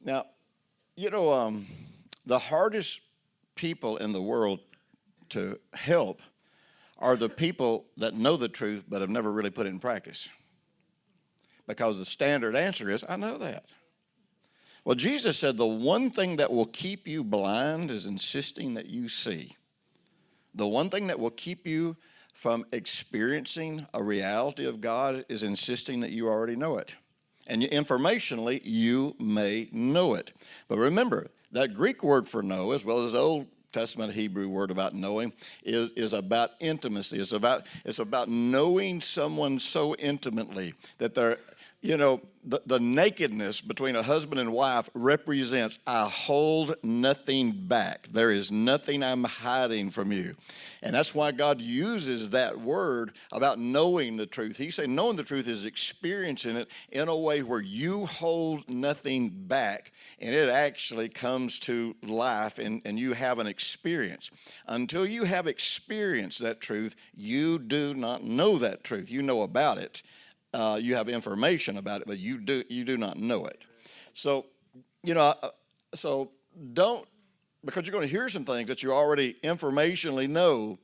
Now, the hardest people in the world to help are the people that know the truth but have never really put it in practice. Because the standard answer is, I know that. Well, Jesus said the one thing that will keep you blind is insisting that you see. The one thing that will keep you from experiencing a reality of God is insisting that you already know it. And informationally, you may know it. But remember, that Greek word for know, as well as the Old Testament Hebrew word about knowing, is about intimacy. It's about knowing someone so intimately that they're, the nakedness between a husband and wife represents, I hold nothing back. There is nothing I'm hiding from you. And that's why God uses that word about knowing the truth. He said knowing the truth is experiencing it in a way where you hold nothing back, and it actually comes to life, and you have an experience. Until you have experienced that truth, you do not know that truth. You know about it. You have information about it, but you do not know it. So, don't, because you're going to hear some things that you already informationally know,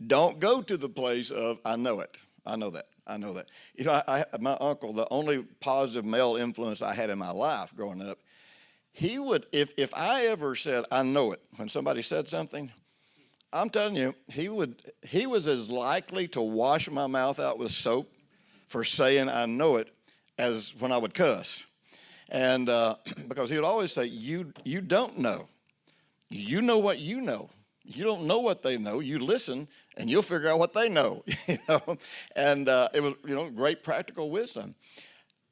don't go to the place of, I know it. I know that. I know that. My uncle, the only positive male influence I had in my life growing up, he would, if I ever said, I know it, when somebody said something, I'm telling you, he was as likely to wash my mouth out with soap for saying I know it as when I would cuss. And because he would always say, you don't know. You know what you know. You don't know what they know. You listen, and you'll figure out what they know. And it was, great practical wisdom.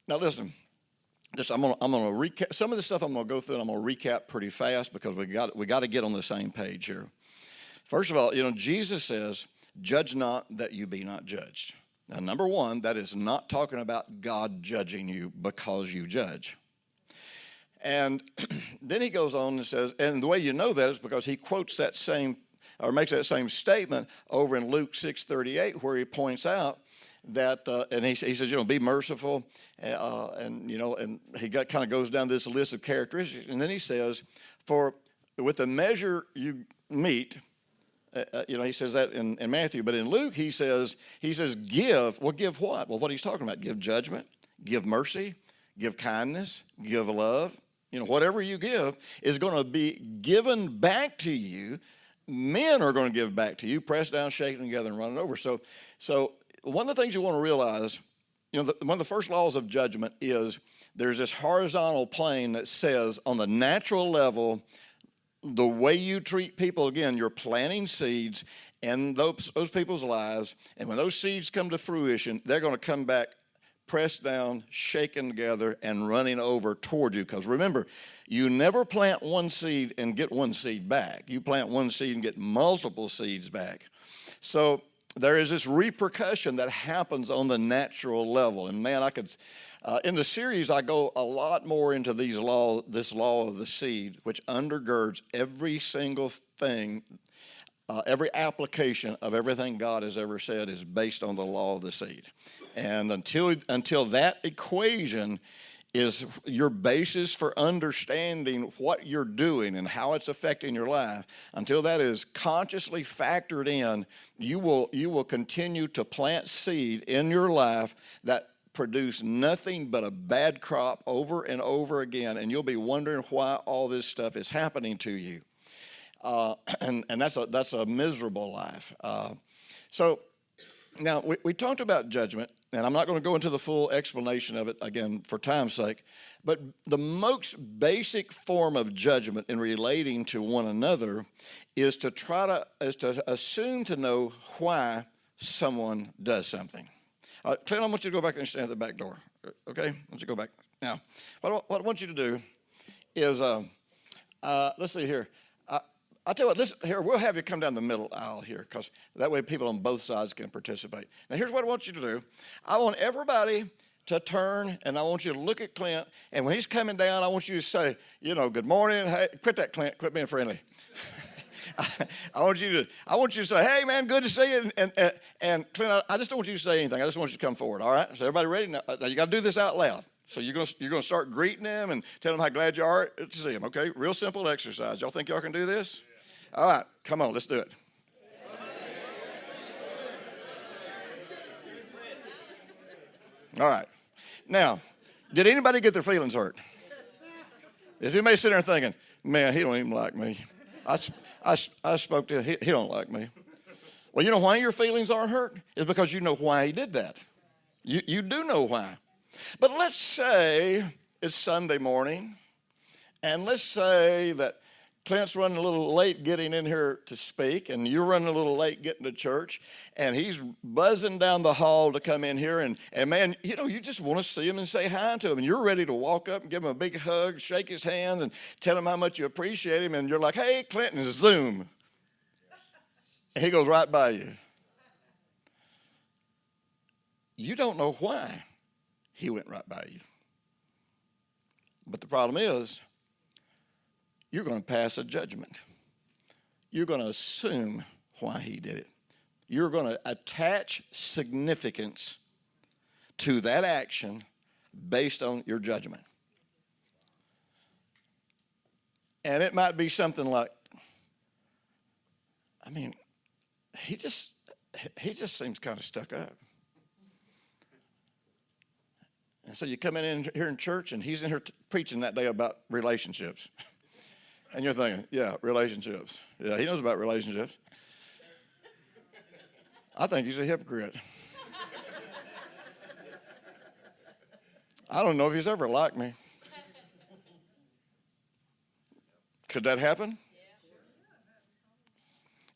Now listen, I'm gonna recap some of the stuff I'm gonna go through, and I'm gonna recap pretty fast because we got to get on the same page here. First of all, Jesus says, "Judge not that you be not judged." Now, number one, that is not talking about God judging you because you judge. And then he goes on and says, and the way you know that is because he quotes that same, or makes that same statement over in Luke 6:38, where he points out that, and he says, be merciful, and he kind of goes down this list of characteristics, and then he says, for with the measure you meet, he says that in Matthew, but in Luke he says give. Well, give what? Well, what he's talking about, give judgment, give mercy, give kindness, give love. Whatever you give is going to be given back to you. Men are going to give back to you, pressed down, shaken together, and running over. So one of the things you want to realize, one of the first laws of judgment is there's this horizontal plane that says on the natural level, the way you treat people, again, you're planting seeds in those people's lives, and when those seeds come to fruition, they're going to come back pressed down, shaken together, and running over toward you. Because remember, you never plant one seed and get one seed back. You plant one seed and get multiple seeds back. So there is this repercussion that happens on the natural level. And man, I could... in the series, I go a lot more into this law of the seed, which undergirds every single thing, every application of everything God has ever said is based on the law of the seed. And until that equation is your basis for understanding what you're doing and how it's affecting your life, until that is consciously factored in, you will continue to plant seed in your life that produce nothing but a bad crop over and over again, and you'll be wondering why all this stuff is happening to you. And that's a miserable life. So now we talked about judgment, and I'm not going to go into the full explanation of it again for time's sake, but the most basic form of judgment in relating to one another is to assume to know why someone does something. Clint, I want you to go back and stand at the back door, okay? I want you to go back. Now, what I want you to do is, let's see here. I'll tell you what, here, we'll have you come down the middle aisle here, because that way people on both sides can participate. Now, here's what I want you to do. I want everybody to turn, and I want you to look at Clint, and when he's coming down, I want you to say, good morning. Hey, quit that, Clint. Quit being friendly. I want you to say, hey, man, good to see you. And Clint, I just don't want you to say anything. I just want you to come forward, all right? So everybody ready? Now you got to do this out loud. So you're gonna start greeting them and telling them how glad you are to see them. Okay, real simple exercise. Y'all think y'all can do this? Yeah. All right, come on, let's do it. All right. Now, did anybody get their feelings hurt? Is anybody sitting there thinking, man, he don't even like me. I spoke to him, he don't like me. Well, you know why your feelings aren't hurt? It's because you know why he did that. You do know why. But let's say it's Sunday morning, and let's say that Clint's running a little late getting in here to speak, and you're running a little late getting to church, and he's buzzing down the hall to come in here, and man, you know, you just want to see him and say hi to him, and you're ready to walk up and give him a big hug, shake his hand, and tell him how much you appreciate him, and you're like, hey, Clinton, zoom. And he goes right by you. You don't know why he went right by you. But the problem is, you're going to pass a judgment. You're going to assume why he did it. You're going to attach significance to that action based on your judgment. And it might be something like, I mean, he just seems kind of stuck up. And so you come in here in church, and he's in here preaching that day about relationships. And you're thinking, yeah, relationships. Yeah, he knows about relationships. I think he's a hypocrite. I don't know if he's ever liked me. Could that happen?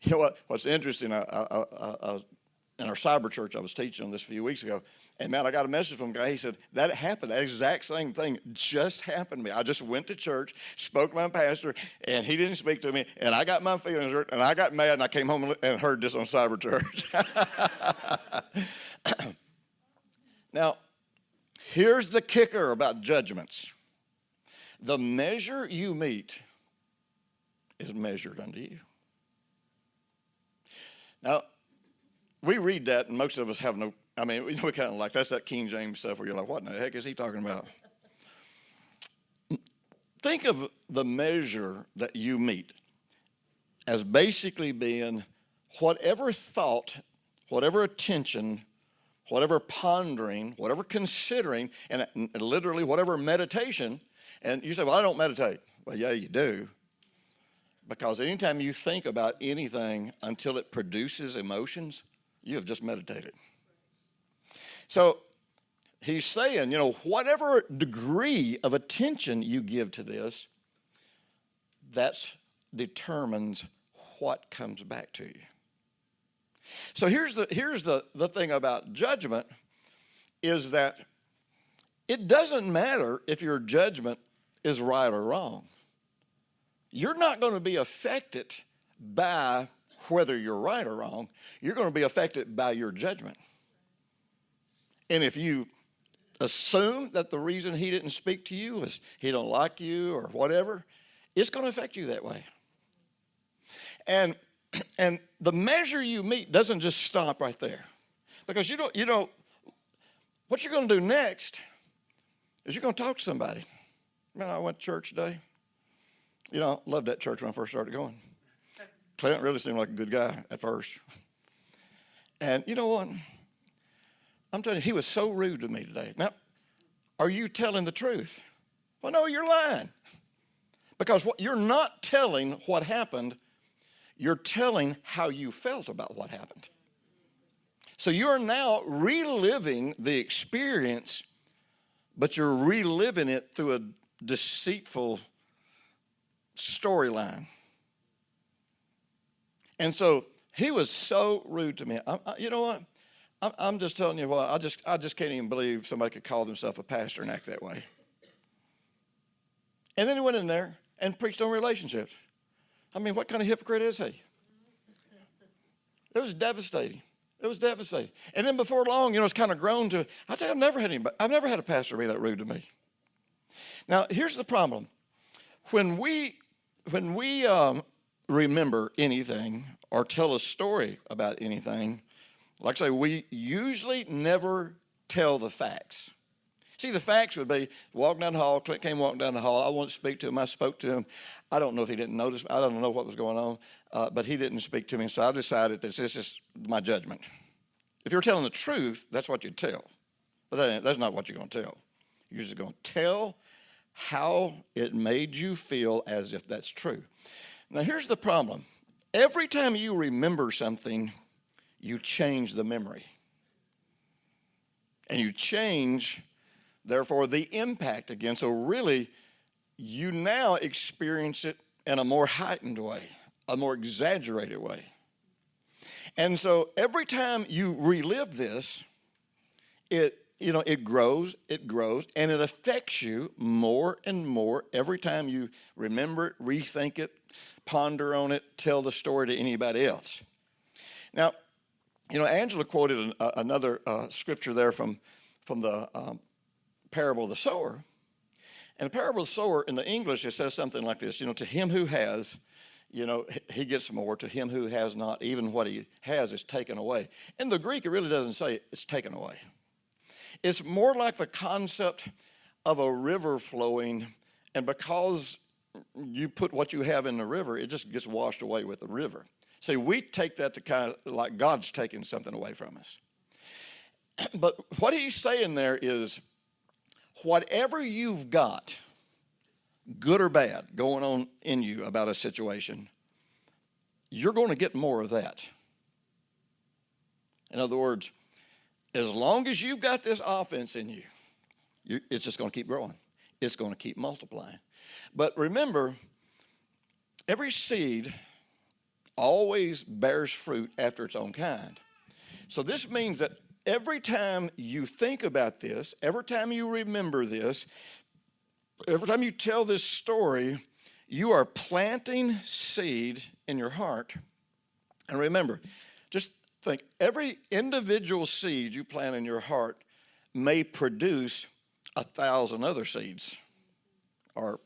You know what? What's interesting, I was in our cyber church I was teaching on this a few weeks ago, and man, I got a message from a guy. He said, that happened. That exact same thing just happened to me. I just went to church, spoke to my pastor, and he didn't speak to me, and I got my feelings hurt, and I got mad, and I came home and heard this on cyber church. Now, here's the kicker about judgments. The measure you meet is measured unto you. Now, we read that, and most of us have no, I mean, we kind of like, that's that King James stuff where you're like, what in the heck is he talking about? Think of the measure that you meet as basically being whatever thought, whatever attention, whatever pondering, whatever considering, and literally whatever meditation. And you say, well, I don't meditate. Well, yeah, you do. Because anytime you think about anything until it produces emotions, you have just meditated. So he's saying, you know, whatever degree of attention you give to this, that determines what comes back to you. So here's the thing about judgment is that it doesn't matter if your judgment is right or wrong. You're not going to be affected by whether you're right or wrong. You're going to be affected by your judgment. And if you assume that the reason he didn't speak to you was he don't like you or whatever, it's going to affect you that way. And the measure you meet doesn't just stop right there. Because you don't what you're going to do next is you're going to talk to somebody. Man, I went to church today. You know, loved that church when I first started going. Clint really seemed like a good guy at first. And you know what? I'm telling you, he was so rude to me today. Now, are you telling the truth? Well, no, you're lying. Because you're not telling what happened. You're telling how you felt about what happened. So you're now reliving the experience, but you're reliving it through a deceitful storyline. And so he was so rude to me. You know what? I'm just telling you what, I just can't even believe somebody could call themselves a pastor and act that way. And then he went in there and preached on relationships. I mean, what kind of hypocrite is he? It was devastating. It was devastating. And then before long, you know, it's kind of grown to, I tell you, I've never had a pastor be that rude to me. Now, here's the problem. When we remember anything or tell a story about anything, like I say, we usually never tell the facts. See, the facts would be, walking down the hall, CLINT came walking down the hall. I wanted to speak to him. I spoke to him. I don't know if he didn't notice. I don't know what was going on, but he didn't speak to me. So I decided this is my judgment. If you're telling the truth, that's what you'd tell. But that's not what you're going to tell. You're just going to tell how it made you feel as if that's true. Now, here's the problem. Every time you remember something, you change the memory. And you change, therefore, the impact again. So really, you now experience it in a more heightened way, a more exaggerated way. And so every time you relive this, it grows, and it affects you more and more every time you remember it, rethink it, ponder on it, tell the story to anybody else. Now, Angela quoted another scripture there from the parable of the sower. And the parable of the sower, in the English, it says something like this, to him who has, he gets more. To him who has not, even what he has is taken away. In the Greek, it really doesn't say it's taken away. It's more like the concept of a river flowing, and because you put what you have in the river, it just gets washed away with the river. See, we take that to kind of like God's taking something away from us. But what he's saying there is, whatever you've got, good or bad, going on in you about a situation, you're going to get more of that. In other words, as long as you've got this offense in you, it's just going to keep growing. It's going to keep multiplying. But remember, every seed always bears fruit after its own kind. So this means that every time you think about this, every time you remember this, every time you tell this story, you are planting seed in your heart. And remember, just think, every individual seed you plant in your heart may produce 1,000 other seeds, or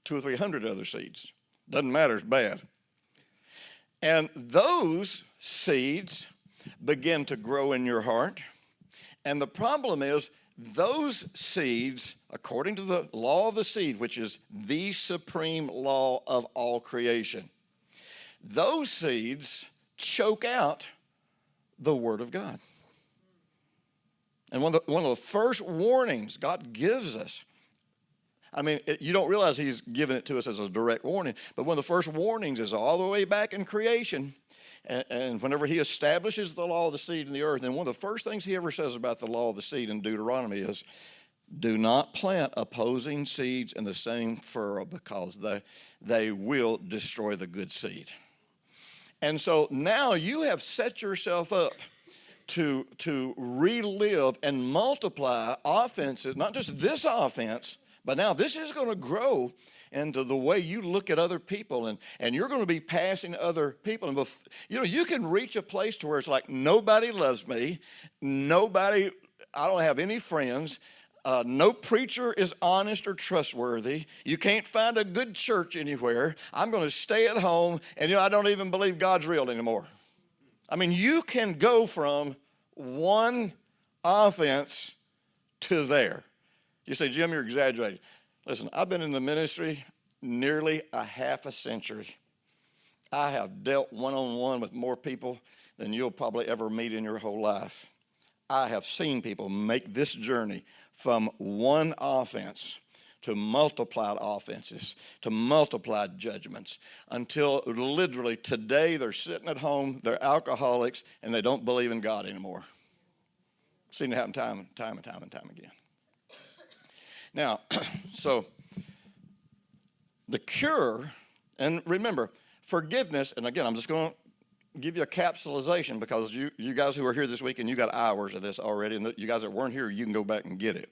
200 or 300 other seeds. Doesn't matter, it's bad. And those seeds begin to grow in your heart. And the problem is, those seeds, according to the law of the seed, which is the supreme law of all creation, those seeds choke out the Word of God. And one of the first warnings God gives us, you don't realize he's giving it to us as a direct warning, but one of the first warnings is all the way back in creation, and whenever he establishes the law of the seed in the earth, and one of the first things he ever says about the law of the seed in Deuteronomy is, do not plant opposing seeds in the same furrow, because they will destroy the good seed. And so now you have set yourself up to relive and multiply offenses, not just this offense, but now this is going to grow into the way you look at other people, and you're going to be passing other people. And you can reach a place to where it's like, nobody loves me, I don't have any friends, no preacher is honest or trustworthy. You can't find a good church anywhere. I'm going to stay at home, and I don't even believe God's real anymore. You can go from one offense to there. You say, Jim, you're exaggerating. Listen, I've been in the ministry nearly a half a century. I have dealt one-on-one with more people than you'll probably ever meet in your whole life. I have seen people make this journey from one offense to multiplied offenses, to multiplied judgments, until literally today they're sitting at home, they're alcoholics, and they don't believe in God anymore. I've seen it happen time and time again. Now, so the cure, and remember, forgiveness, and again, I'm just going to give you a capsulization, because you guys who are here this week, and you got hours of this already, and you guys that weren't here, you can go back and get it.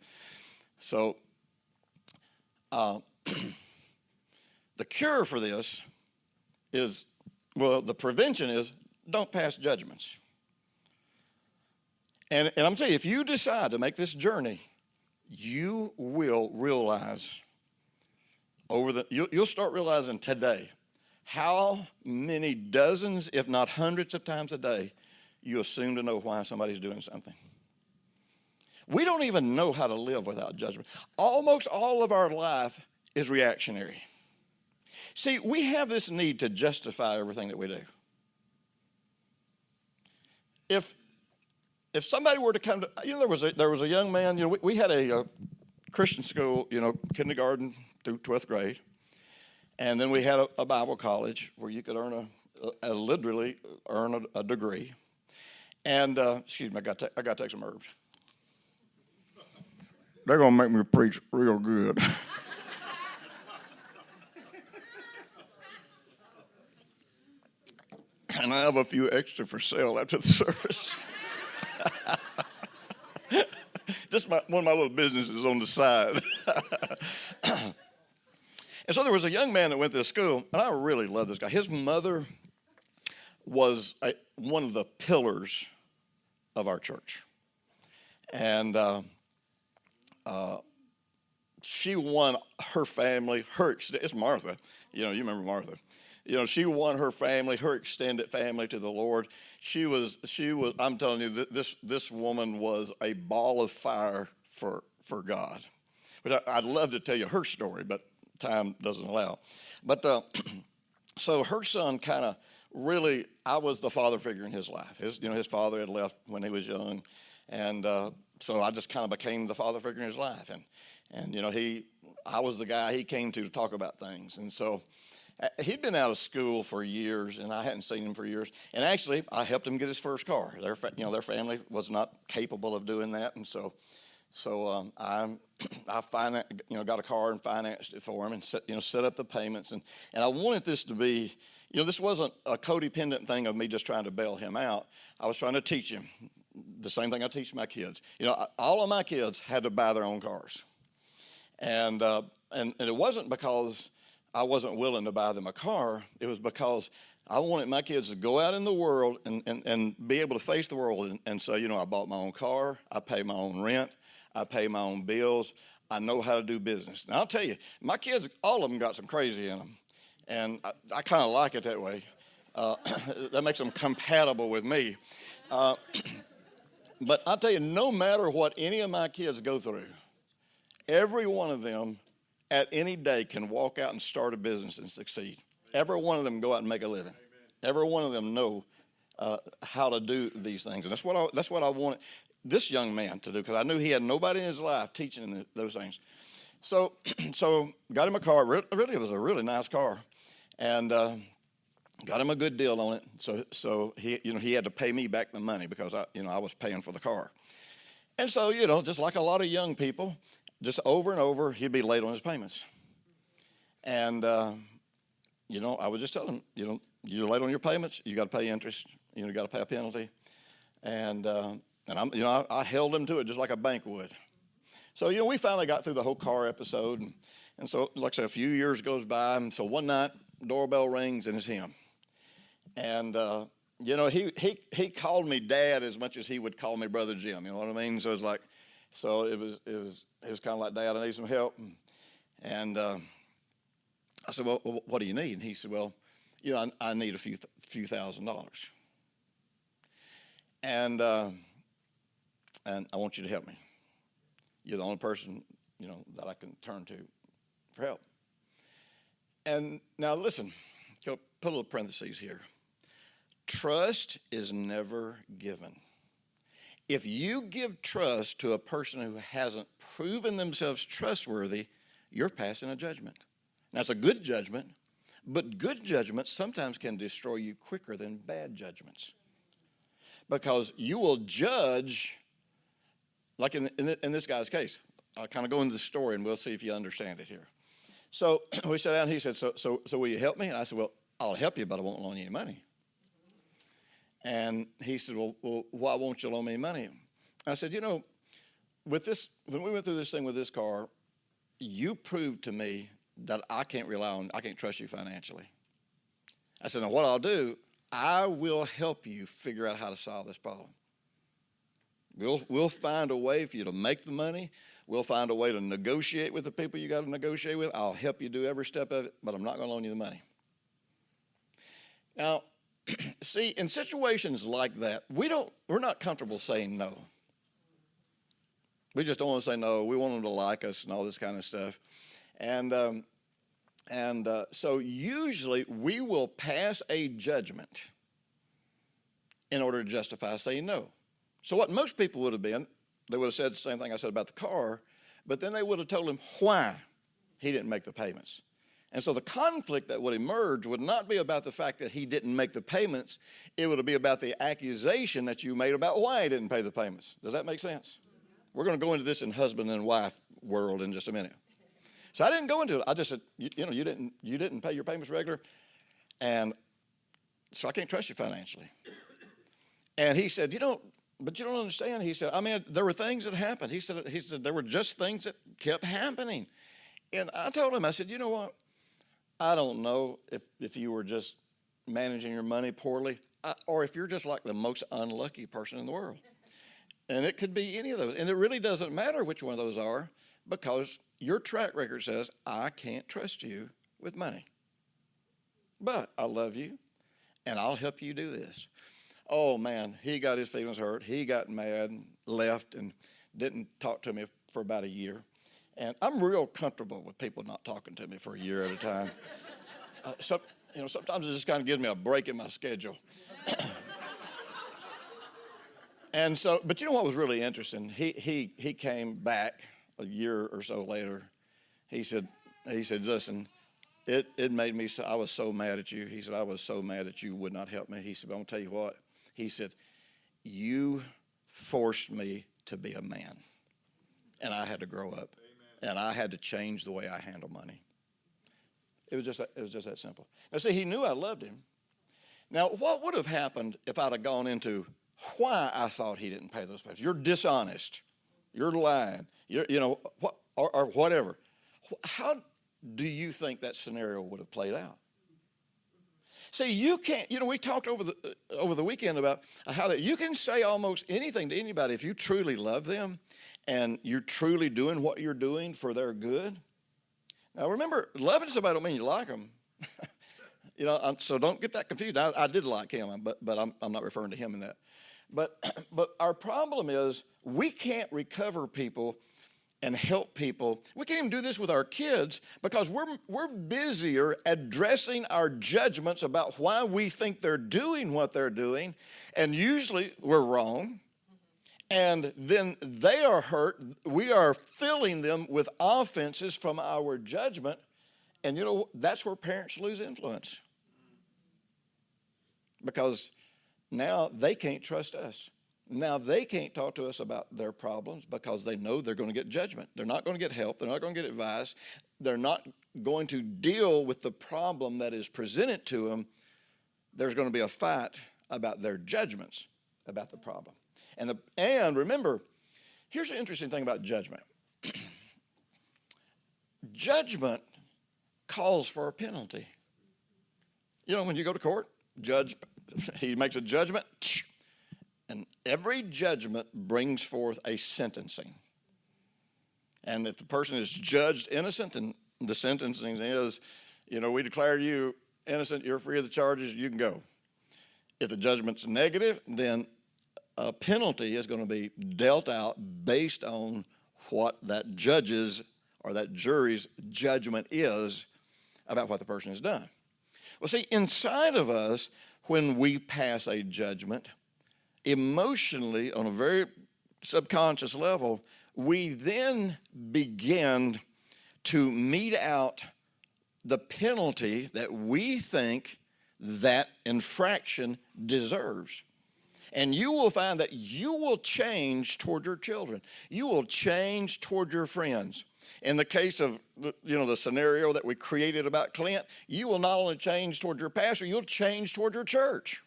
So the cure for this is, the prevention is, don't pass judgments. And I'm telling you, if you decide to make this journey, you will realize you'll start realizing today how many dozens, if not hundreds of times a day, you assume to know why somebody's doing something. We don't even know how to live without judgment. Almost all of our life is reactionary. See, we have this need to justify everything that we do. If somebody were to come to, there was a young man, we had a Christian school, kindergarten through 12th grade. And then we had a Bible college where you could literally earn a degree. And, excuse me, I got to take some herbs. They're going to make me preach real good. And I have a few extra for sale after the service. Just one of my little businesses on the side. And so there was a young man that went to this school, and I really love this guy. His mother was one of the pillars of our church. And she won her family, it's Martha. You remember Martha. She won her family, her extended family to the Lord. She was. I'm telling you, this woman was a ball of fire for God. But I'd love to tell you her story, but time doesn't allow. But so her son kind of really, I was the father figure in his life. His father had left when he was young, and so I just kind of became the father figure in his life. And I was the guy he came to talk about things, and so. He'd been out of school for years, and I hadn't seen him for years. And actually, I helped him get his first car. Their family was not capable of doing that, and so I got a car and financed it for him, and set up the payments. And I wanted this to be, this wasn't a codependent thing of me just trying to bail him out. I was trying to teach him the same thing I teach my kids. All of my kids had to buy their own cars, and it wasn't because I wasn't willing to buy them a car. It was because I wanted my kids to go out in the world and be able to face the world. And so, I bought my own car. I pay my own rent. I pay my own bills. I know how to do business. Now, I'll tell you, my kids, all of them got some crazy in them. And I kind of like it that way. That makes them compatible with me. But I'll tell you, no matter what any of my kids go through, every one of them at any day can walk out and start a business and succeed. Every one of them go out and make a living. Amen. Every one of them know how to do these things. And that's what I wanted this young man to do, because I knew he had nobody in his life teaching him those things. So got him a car. Really, it was a really nice car. And got him a good deal on it. So he had to pay me back the money because I was paying for the car. And so, just like a lot of young people, just over and over, he'd be late on his payments. And, I would just tell him, you're late on your payments, you got to pay interest, you got to pay a penalty. And I held him to it just like a bank would. So, we finally got through the whole car episode. And so, like I said, a few years goes by. And so one night, doorbell rings, and it's him. And, he called me Dad as much as he would call me Brother Jim. You know what I mean? So it was kind of like, Dad, I need some help. And I said, well, what do you need? And he said, well, I need a few $1,000s. And I want you to help me. You're the only person, that I can turn to for help. And now listen, put a little parentheses here. Trust is never given. If you give trust to a person who hasn't proven themselves trustworthy, you're passing a judgment. Now, it's a good judgment, but good judgments sometimes can destroy you quicker than bad judgments. Because you will judge, like in this guy's case. I'll kind of go into the story, and we'll see if you understand it here. So we sat down, and he said, so will you help me? And I said, well, I'll help you, but I won't loan you any money. And he said, well, why won't you loan me money? I said, with this, when we went through this thing with this car, you proved to me that I can't trust you financially. I said, now what I'll do, I will help you figure out how to solve this problem. We'll find a way for you to make the money. We'll find a way to negotiate with the people you got to negotiate with. I'll help you do every step of it, but I'm not going to loan you the money. Now, see, in situations like that, we're not comfortable saying no. We just don't want to say no. We want them to like us and all this kind of stuff. So usually we will pass a judgment in order to justify saying no. So what most people would have been, they would have said the same thing I said about the car, but then they would have told him why he didn't make the payments. And so the conflict that would emerge would not be about the fact that he didn't make the payments. It would be about the accusation that you made about why he didn't pay the payments. Does that make sense? We're going to go into this in husband and wife world in just a minute. So I didn't go into it. I just said, you didn't pay your payments regular, and so I can't trust you financially. And he said, but you don't understand. He said, I mean, there were things that happened. He said there were just things that kept happening. And I told him, I said, you know what? I don't know if you were just managing your money poorly, or if you're just like the most unlucky person in the world. And it could be any of those. And it really doesn't matter which one of those are, because your track record says, I can't trust you with money. But I love you, and I'll help you do this. Oh, man, he got his feelings hurt. He got mad and left and didn't talk to me for about a year. And I'm real comfortable with people not talking to me for a year at a time. Sometimes it just kind of gives me a break in my schedule. And so, but you know what was really interesting? He came back a year or so later. He said, listen, it made me so, I was so mad at you. He said, I was so mad that you would not help me. He said, but I'm going to tell you what. He said, you forced me to be a man, and I had to grow up. Amen. And I had to change the way I handle money. It was just that simple. Now, see, he knew I loved him. Now, what would have happened if I'd have gone into why I thought he didn't pay those payments? You're dishonest. You're lying. Or whatever. How do you think that scenario would have played out? See, you can't, we talked over the weekend about how that you can say almost anything to anybody if you truly love them and you're truly doing what you're doing for their good. Now, remember, loving somebody don't mean you like them. So don't get that confused. I did like him, but I'm not referring to him in that. But our problem is we can't recover people and help people. We can't even do this with our kids because we're busier addressing our judgments about why we think they're doing what they're doing, and usually we're wrong. And then they are hurt. We are filling them with offenses from our judgment, and that's where parents lose influence because now they can't trust us. Now they can't talk to us about their problems because they know they're going to get judgment. They're not going to get help. They're not going to get advice. They're not going to deal with the problem that is presented to them. There's going to be a fight about their judgments about the problem. And remember, here's the interesting thing about judgment. Judgment calls for a penalty. When you go to court, judge, he makes a judgment, and every judgment brings forth a sentencing. And if the person is judged innocent, and the sentencing is, we declare you innocent, you're free of the charges, you can go. If the judgment's negative, then a penalty is going to be dealt out based on what that judge's or that jury's judgment is about what the person has done. Well, see, inside of us, when we pass a judgment, emotionally, on a very subconscious level, we then begin to mete out the penalty that we think that infraction deserves. And you will find that you will change toward your children. You will change toward your friends. In the case of, the scenario that we created about CLINT, you will not only change toward your pastor, you'll change toward your church.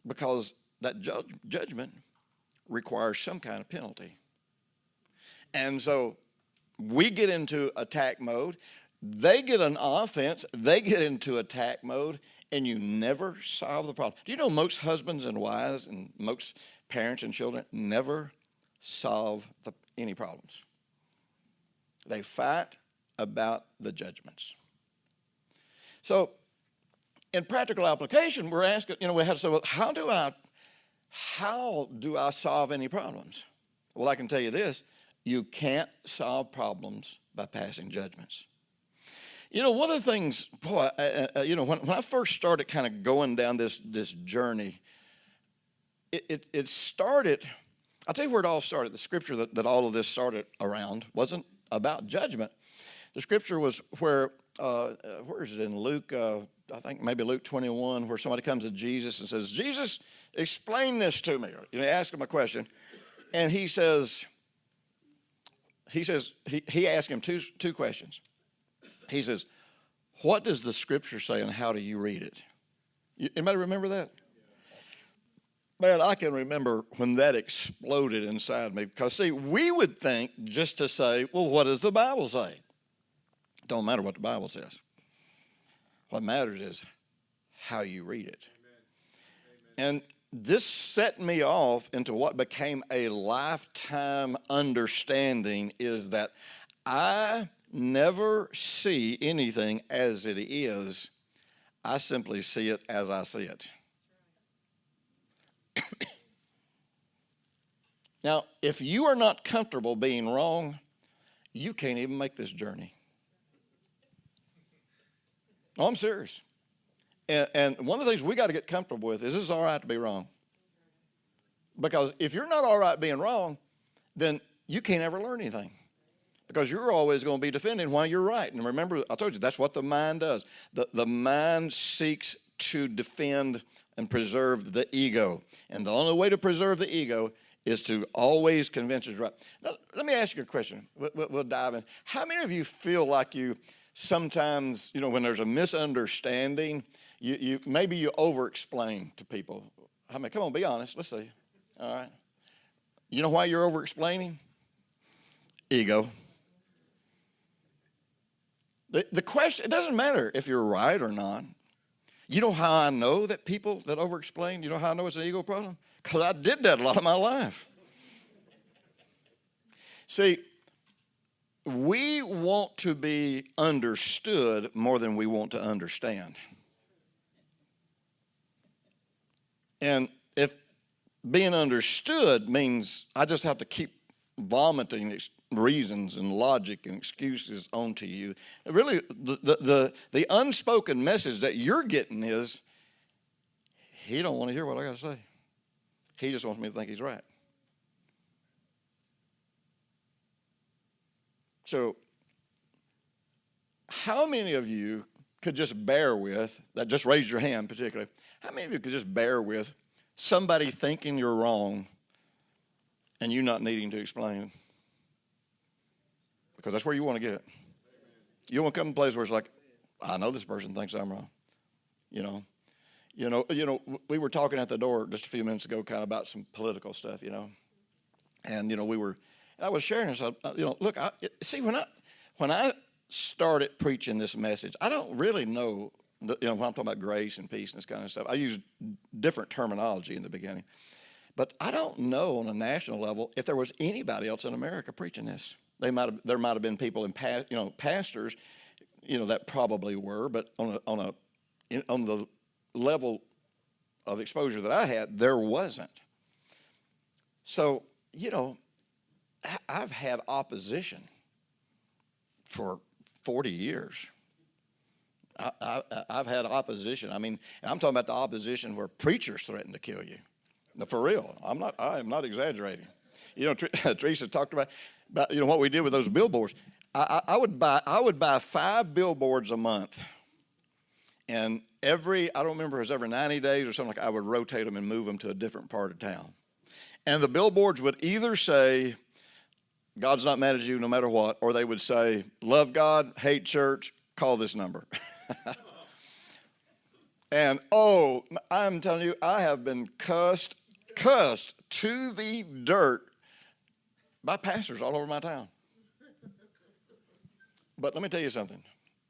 Because that judgment requires some kind of penalty. And so we get into attack mode. They get an offense. They get into attack mode. And you never solve the problem. Do you know most husbands and wives and most parents and children never solve any problems? They fight about the judgments. So in practical application, we're asking, we have to say, well, how do I solve any problems? Well, I can tell you this, you can't solve problems by passing judgments. You know, one of the things, boy, when I first started kind of going down this journey, it started, I'll tell you where it all started. The scripture that all of this started around wasn't about judgment. The scripture was where is it in Luke, I think maybe Luke 21, where somebody comes to Jesus and says, Jesus, explain this to me. Ask him a question. And he asked him two questions. He says, what does the scripture say and how do you read it? Anybody remember that? Man, I can remember when that exploded inside me. Because, see, we would think just to say, well, what does the Bible say? It don't matter what the Bible says. What matters is how you read it. Amen. And this set me off into what became a lifetime understanding is that I never see anything as it is. I simply see it as I see it. Now, if you are not comfortable being wrong, you can't even make this journey. No, I'm serious. And one of the things we got to get comfortable with is it's all right to be wrong. Because if you're not all right being wrong, then you can't ever learn anything. Because you're always going to be defending why you're right. And remember, I told you, that's what the mind does. The mind seeks to defend and preserve the ego. And the only way to preserve the ego is to always convince us right. Now, let me ask you a question. We'll dive in. How many of you feel like you sometimes, when there's a misunderstanding, maybe you over-explain to people? I mean, come on, be honest. Let's see. All right. You know why you're over-explaining? Ego. The question, it doesn't matter if you're right or not. You know how I know that people that over-explain, you know how I know it's an ego problem? Because I did that a lot of my life. See, we want to be understood more than we want to understand. And if being understood means I just have to keep vomiting reasons and logic and excuses onto you, really the unspoken message that you're getting is he don't want to hear what I got to say. He just wants me to think he's right. So how many of you could just bear with, that just raised your hand particularly, how many of you could just bear with somebody thinking you're wrong and you not needing to explain? Because that's where you want to get. You want to come to a place where it's like, I know this person thinks I'm wrong. We were talking at the door just a few minutes ago kind of about some political stuff, And, I was sharing this, look, when I started preaching this message, I don't really know, when I'm talking about grace and peace and this kind of stuff, I used different terminology in the beginning. But I don't know on a national level if there was anybody else in America preaching this. There might have been people in pastors, that probably were, but on the level of exposure that I had, there wasn't. So, I've had opposition for 40 years. I've had opposition. I mean, and I'm talking about the opposition where preachers threaten to kill you. No, for real. I am not exaggerating. Teresa talked about what we did with those billboards. I would buy 5 billboards a month. And I don't remember if it was every 90 days or something like I would rotate them and move them to a different part of town. And the billboards would either say, God's not mad at you no matter what, or they would say, love God, hate church, call this number. And, I'm telling you, I have been cussed to the dirt by pastors all over my town. But let me tell you something.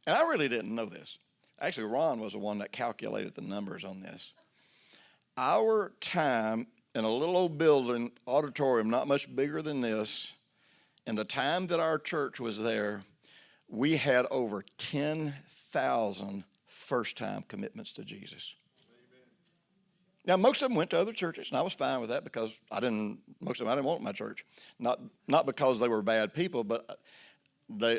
And I really didn't know this. Actually, Ron was the one that calculated the numbers on this. Our time in a little old building, auditorium, not much bigger than this, and the time that our church was there, we had over 10,000 first-time commitments to Jesus. Now, most of them went to other churches, and I was fine with that because most of them I didn't want in my church. Not because they were bad people, but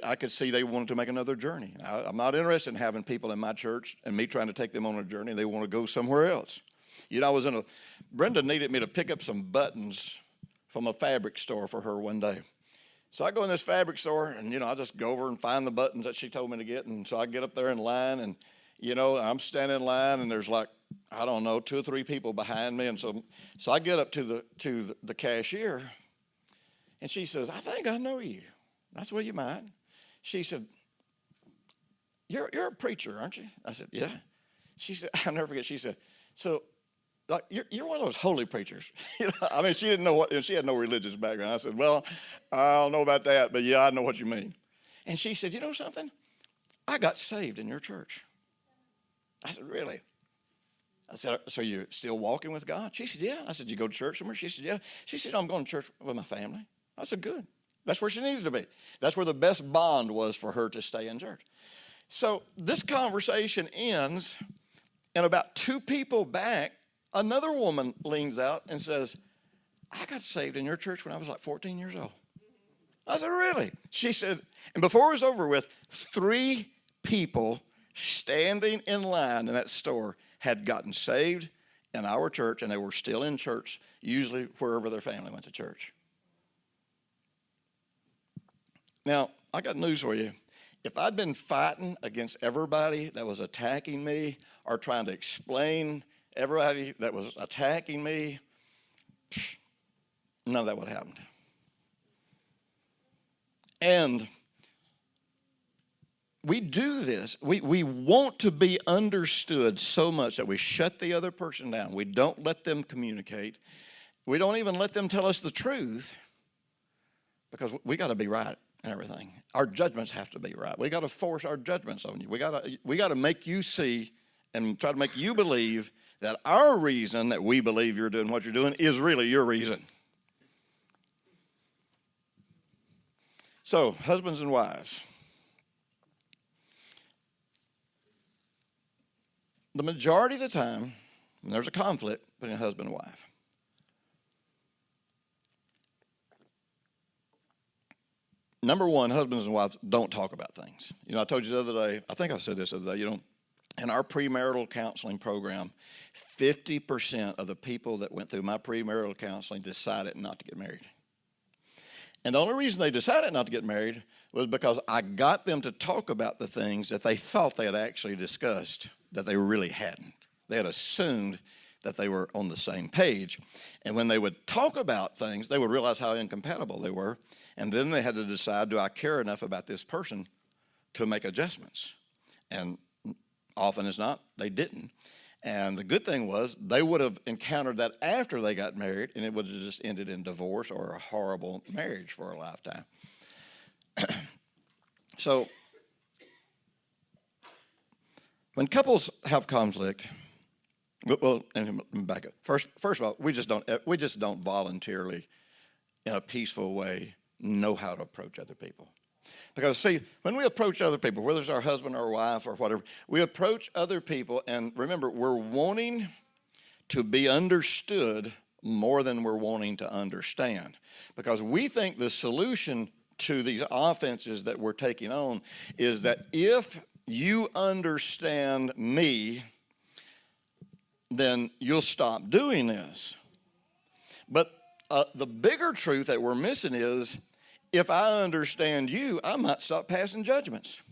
I could see they wanted to make another journey. I'm not interested in having people in my church and me trying to take them on a journey. They want to go somewhere else. You know, Brenda needed me to pick up some buttons from a fabric store for her one day. So I go in this fabric store, and, I just go over and find the buttons that she told me to get. And so I get up there in line, and, I'm standing in line, and there's like, I don't know, 2 or 3 people behind me. And so I get up to the cashier, and she says, I think I know you. I said, well, you might. She said, you're a preacher, aren't you? I said, yeah. She said, I'll never forget, she said, so, like, you're one of those holy preachers. I mean, she didn't know she had no religious background. I said, well, I don't know about that, but yeah, I know what you mean. And she said, you know something? I got saved in your church. I said, really? I said, so you're still walking with God? She said, yeah. I said, you go to church somewhere? She said, yeah. She said, I'm going to church with my family. I said, good. That's where she needed to be. That's where the best bond was for her to stay in church. So this conversation ends, and about 2 people back, another woman leans out and says, I got saved in your church when I was like 14 years old. I said, really? She said, and before it was over with, 3 people standing in line in that store had gotten saved in our church, and they were still in church, usually wherever their family went to church. Now, I got news for you. If I'd been fighting against everybody that was attacking me or trying to explain everybody that was attacking me, none of that would have happened. And we do this. We want to be understood so much that we shut the other person down. We don't let them communicate. We don't even let them tell us the truth because we got to be right and everything. Our judgments have to be right. We got to force our judgments on you. We got to make you see and try to make you believe that our reason that we believe you're doing what you're doing is really your reason. So, husbands and wives, the majority of the time, when there's a conflict between a husband and wife, number one, husbands and wives don't talk about things. I told you the other day, I think I said this the other day, in our premarital counseling program, 50% of the people that went through my premarital counseling decided not to get married. And the only reason they decided not to get married was because I got them to talk about the things that they thought they had actually discussed that they really hadn't. They had assumed that they were on the same page. And when they would talk about things, they would realize how incompatible they were. And then they had to decide, do I care enough about this person to make adjustments? And often as not, they didn't. And the good thing was they would have encountered that after they got married, and it would have just ended in divorce or a horrible marriage for a lifetime. So when couples have conflict, well, let me back up. First of all, we just don't voluntarily, in a peaceful way, know how to approach other people. Because, see, when we approach other people, whether it's our husband or wife or whatever, we approach other people, and remember, we're wanting to be understood more than we're wanting to understand. Because we think the solution to these offenses that we're taking on is that if you understand me, then you'll stop doing this. But the bigger truth that we're missing is, if I understand you, I might stop passing judgments.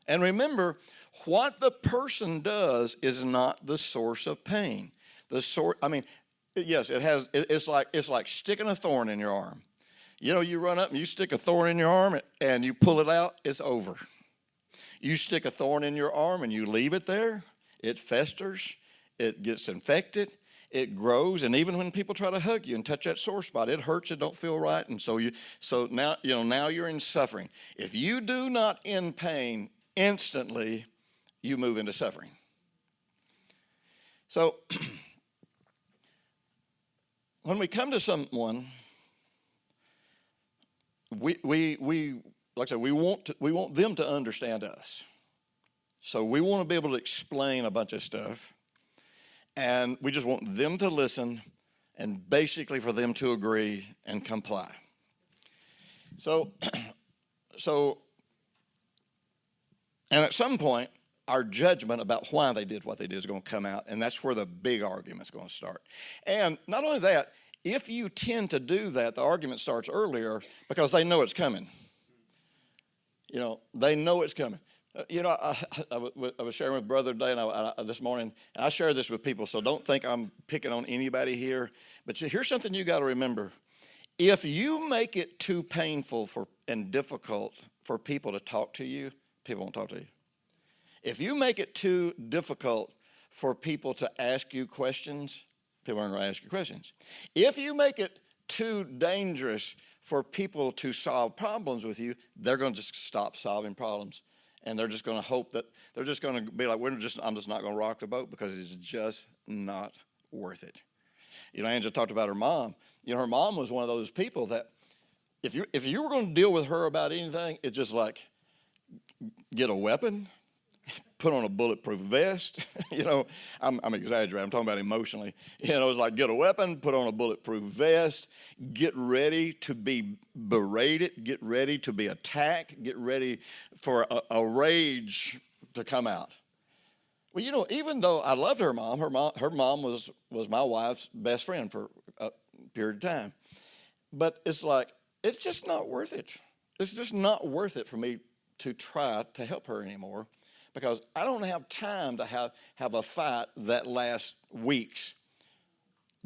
And remember, what the person does is not the source of pain. Yes, it's like sticking a thorn in your arm. You run up and you stick a thorn in your arm and you pull it out, it's over. You stick a thorn in your arm and you leave it there, it festers, it gets infected, it grows, and even when people try to hug you and touch that sore spot, it hurts, it don't feel right, and so now you're in suffering. If you do not end pain instantly, you move into suffering. So when we come to someone, we like I said, we want them to understand us. So we want to be able to explain a bunch of stuff. And we just want them to listen and basically for them to agree and comply. So, and at some point, our judgment about why they did what they did is going to come out, and that's where the big argument's going to start. And not only that, if you tend to do that, the argument starts earlier because they know it's coming. They know it's coming. I was sharing with Brother today this morning, and I share this with people, so don't think I'm picking on anybody here. But here's something you got to remember. If you make it too painful and difficult for people to talk to you, people won't talk to you. If you make it too difficult for people to ask you questions, people aren't going to ask you questions. If you make it too dangerous for people to solve problems with you, they're going to just stop solving problems. And they're just going to hope that they're just going to be like, I'm just not going to rock the boat because it's just not worth it. Angela talked about her mom. Her mom was one of those people that if you were going to deal with her about anything, it's just like get a weapon, put on a bulletproof vest. I'm exaggerating. I'm talking about emotionally. It's like get a weapon, put on a bulletproof vest, get ready to be berated, get ready to be attacked, get ready for a rage to come out. Well, even though I loved her mom was my wife's best friend for a period of time. But it's like, it's just not worth it. It's just not worth it for me to try to help her anymore, because I don't have time to have a fight that lasts weeks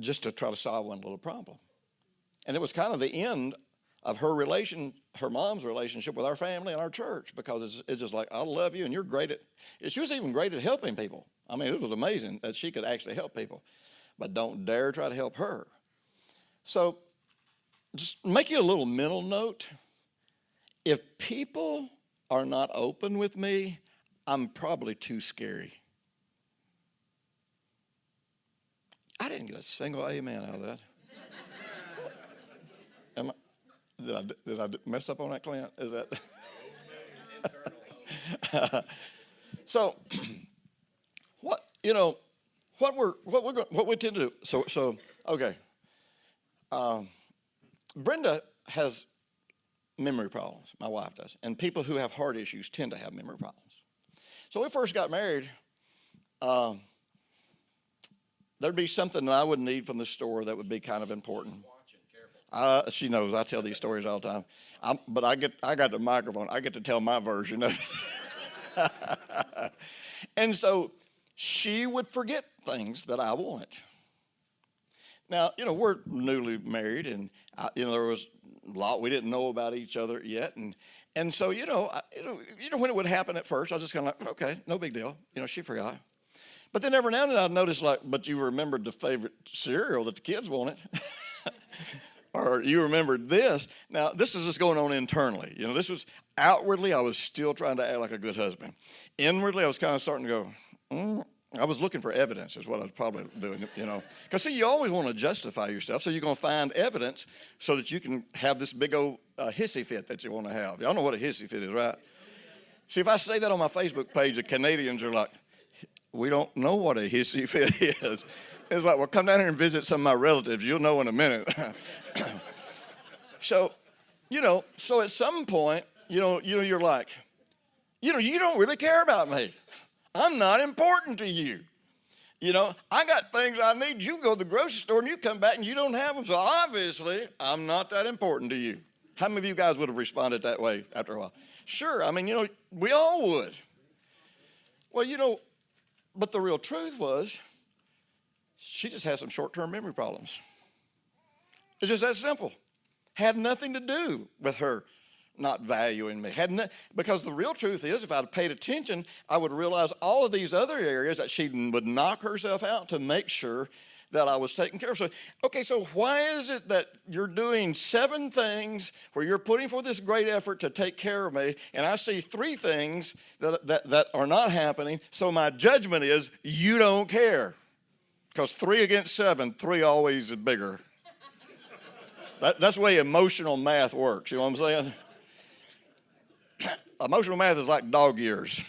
just to try to solve one little problem. And it was kind of the end of her mom's relationship with our family and our church, because it's just like, I love you and you're great at, she was even great at helping people. I mean, it was amazing that she could actually help people, but don't dare try to help her. So just make you a little mental note. If people are not open with me, I'm probably too scary. I didn't get a single amen out of that. Did I mess up on that, Clint? Is that? So, what we tend to do. So okay. Brenda has memory problems. My wife does, and people who have heart issues tend to have memory problems. So when we first got married, there'd be something that I would need from the store that would be kind of important. She knows I tell these stories all the time. But I got the microphone. I get to tell my version of it. And so she would forget things that I wanted. Now, we're newly married, and there was a lot we didn't know about each other yet, and so when it would happen at first, I was just kind of like, okay, no big deal. She forgot. But then every now and then I'd notice, like, but you remembered the favorite cereal that the kids wanted. Or you remembered this. Now, this is just going on internally. This was outwardly, I was still trying to act like a good husband. Inwardly, I was kind of starting to go, I was looking for evidence is what I was probably doing, Because, see, you always want to justify yourself, so you're going to find evidence so that you can have this big old hissy fit that you want to have. Y'all know what a hissy fit is, right? See, if I say that on my Facebook page, the Canadians are like, we don't know what a hissy fit is. It's like, well, come down here and visit some of my relatives. You'll know in a minute. So at some point, you're like, you don't really care about me. I'm not important to you. I got things I need. You go to the grocery store and you come back and you don't have them. So obviously, I'm not that important to you. How many of you guys would have responded that way after a while? Sure. I mean, we all would. Well, but the real truth was, she just had some short-term memory problems. It's just that simple. Had nothing to do with her not valuing me. Because the real truth is, if I'd paid attention, I would realize all of these other areas that she would knock herself out to make sure that I was taken care of. So why is it that you're doing 7 things where you're putting forth this great effort to take care of me, and I see 3 things that are not happening, so my judgment is you don't care? Because 3 against 7, 3 always is bigger. That's the way emotional math works, you know what I'm saying? Emotional math is like dog years.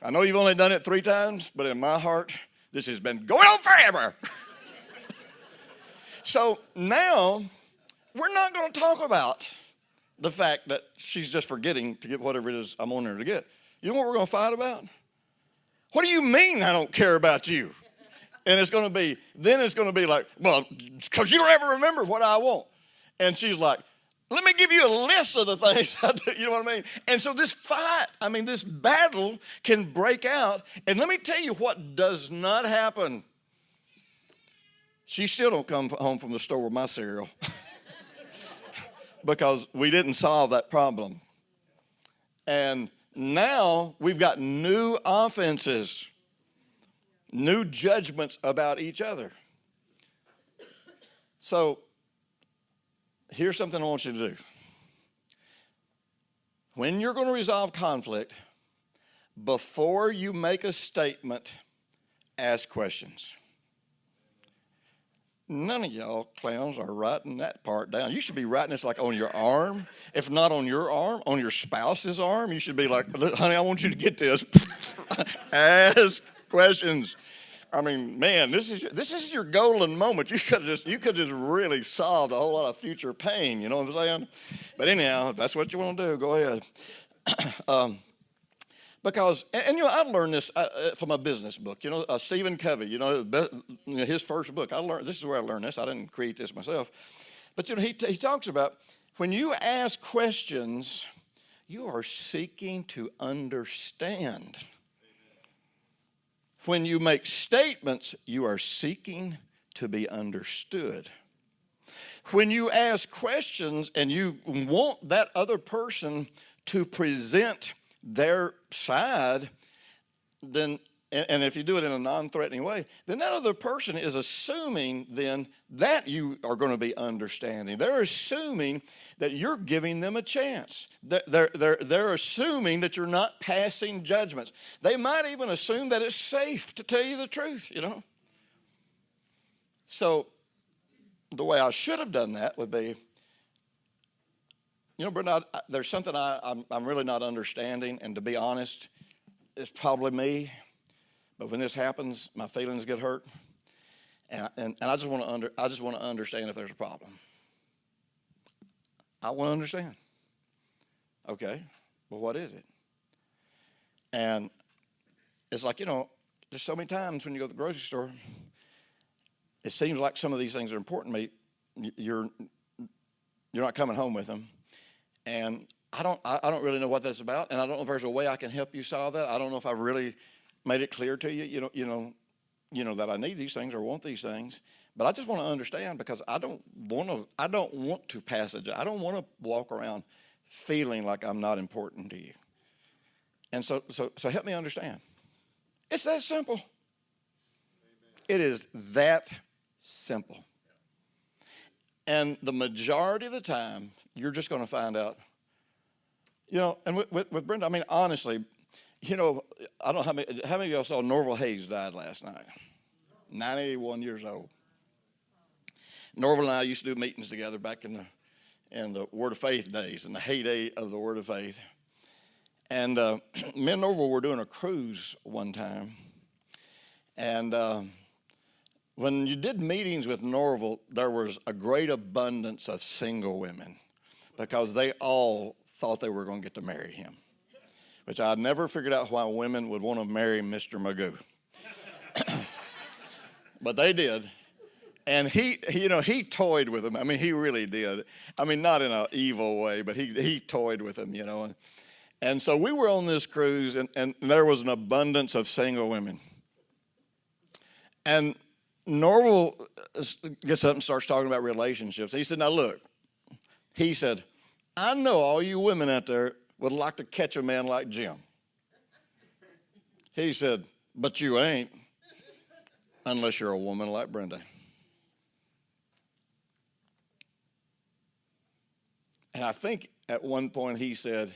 I know you've only done it 3 times, but in my heart, this has been going on forever. So now, we're not going to talk about the fact that she's just forgetting to get whatever it is I'm wanting her to get. You know what we're going to fight about? What do you mean I don't care about you? And it's going to be like, well, because you don't ever remember what I want. And she's like, let me give you a list of the things I do, you know what I mean? And so this fight, this battle can break out. And let me tell you what does not happen. She still don't come home from the store with my cereal because we didn't solve that problem. And now we've got new offenses, new judgments about each other. So here's something I want you to do. When you're going to resolve conflict, before you make a statement, ask questions. None of y'all clowns are writing that part down. You should be writing this like on your arm. If not on your arm, on your spouse's arm. You should be like, honey, I want you to get this. Ask questions. Man, this is your golden moment. You could just really solved a whole lot of future pain. You know what I'm saying? But anyhow, if that's what you want to do, go ahead. Because, and I learned this from a business book. Stephen Covey, his first book. This is where I learned this. I didn't create this myself. But, he talks about when you ask questions, you are seeking to understand. When you make statements, you are seeking to be understood. When you ask questions and you want that other person to present their side, then, and if you do it in a non-threatening way, then that other person is assuming then that you are going to be understanding. They're assuming that you're giving them a chance. They're assuming that you're not passing judgments. They might even assume that it's safe to tell you the truth, So the way I should have done that would be, Brenda, there's something I'm really not understanding, and to be honest, it's probably me. But when this happens, my feelings get hurt, and I just want to understand if there's a problem. I want to understand. Okay, well, what is it? And it's like there's so many times when you go to the grocery store, it seems like some of these things are important to me. You're not coming home with them. And I don't really know what that's about, and I don't know if there's a way I can help you solve that. I don't know if I've really made it clear to you, that I need these things or want these things. But I just want to understand because I don't want to pass it. I don't want to walk around feeling like I'm not important to you. And so help me understand. It's that simple. Amen. It is that simple. And the majority of the time, you're just going to find out, and with Brenda, honestly, I don't know how many of y'all saw Norval Hayes died last night, 91 years old. Norval and I used to do meetings together back in the Word of Faith days, in the heyday of the Word of Faith. And me and Norval were doing a cruise one time, and when you did meetings with Norval, there was a great abundance of single women because they all thought they were going to get to marry him, which I never figured out why women would want to marry Mr. Magoo. But they did. And he toyed with them. He really did. Not in an evil way, but he toyed with them, And so we were on this cruise, and there was an abundance of single women. And Norval gets up and starts talking about relationships. He said, now look, he said, I know all you women out there would like to catch a man like Jim. He said, but you ain't unless you're a woman like Brenda. And I think at one point he said,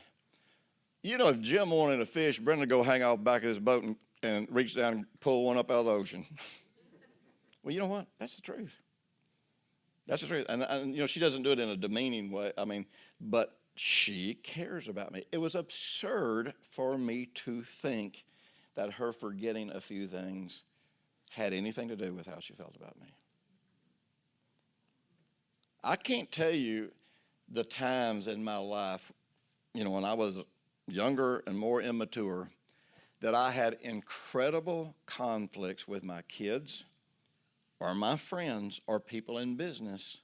if Jim wanted a fish, Brenda would go hang out back of his boat and reach down and pull one up out of the ocean. Well, you know what? That's the truth. That's the truth. And she doesn't do it in a demeaning way. But she cares about me. It was absurd for me to think that her forgetting a few things had anything to do with how she felt about me. I can't tell you the times in my life, when I was younger and more immature, that I had incredible conflicts with my kids or my friends or people in business